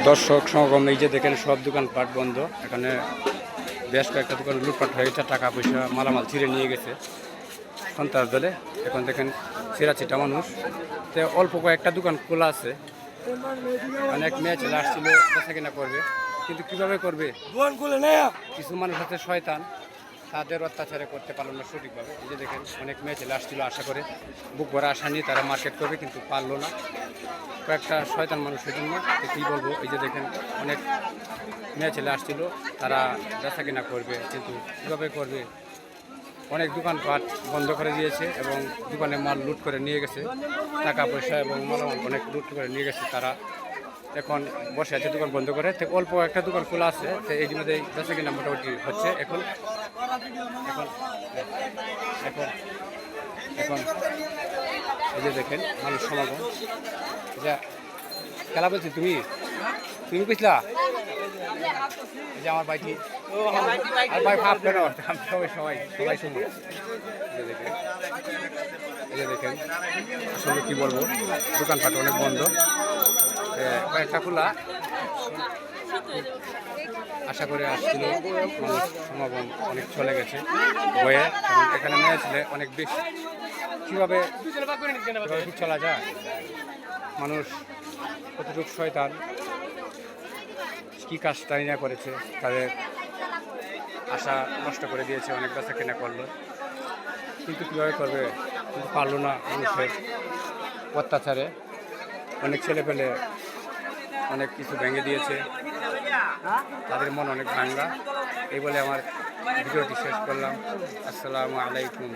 দর্শক সমাগম, এই যে দেখেন সব দোকানপাট বন্ধ। এখানে বেশ কয়েকটা দোকান লুটপাট হয়ে গেছে, টাকা পয়সা মালামাল ছিঁড়ে নিয়ে গেছে সন্ত্রাস দলে। এখন দেখেন ছিটা মানুষ, তো অল্প কয়েকটা দোকান খোলা আছে। অনেক মেয়ে ছেলে আসছিল বেচা কিনা করবে, কিন্তু কিভাবে করবে? কিছু মানুষ আছে শয়তান, তাদের অত্যাচারে করতে পারলো না সঠিকভাবে। এই যে দেখেন অনেক মেয়ে ছেলে আসছিল আশা করে, বুক ভরা আশা নিয়ে তারা মার্কেট করবে, কিন্তু পারলো না কয়েকটা শয়তান মানুষের জন্য। কী বলবো, এই যে দেখেন অনেক মেয়ে ছেলে আসছিল, তারা বেচা কিনা করবে, কিন্তু কীভাবে করবে? অনেক দোকানপাট বন্ধ করে দিয়েছে এবং দোকানে মাল লুট করে নিয়ে গেছে, টাকা পয়সা এবং মালামাল অনেক লুট করে নিয়ে গেছে। তারা এখন বসে আছে দোকান বন্ধ করে, তো অল্প একটা দোকান খোলা আছে, তো এই মধ্যে বেচা কিনা মোটামুটি হচ্ছে। এখন এখন এখন এখন এই যে দেখেন মানুষ সমাগম। যা খেলা বলছি, তুমি তুমি বুঝলা? এই যে আমার ভাইটি, আর ভাই ভাব কেন, সবাই সবাই সবাই শুনুন। এই যে দেখেন আসলে কী বলবো, দোকানপাট অনেক বন্ধ, কয়েকটা খোলা। আশা করে আসছিল মানুষ সমাগম অনেক চলে গেছে বয়ে, এবং এখানে মেয়ে ছেলে অনেক বেশি। কীভাবে চলা যায়? মানুষ কতটুকু শয়তান, কী কাজটাই না করেছে, তাদের আশা নষ্ট করে দিয়েছে, অনেক বেচা কেনা করলো, কিন্তু কীভাবে করবে? কিন্তু পারলো না। মানুষের অত্যাচারে অনেক ছেলে পেলে অনেক কিছু ভেঙে দিয়েছে, তাদের মন অনেক ভাঙ্গা। এই বলে আমার ভিডিওটি শেষ করলাম। আসসালামু আলাইকুম।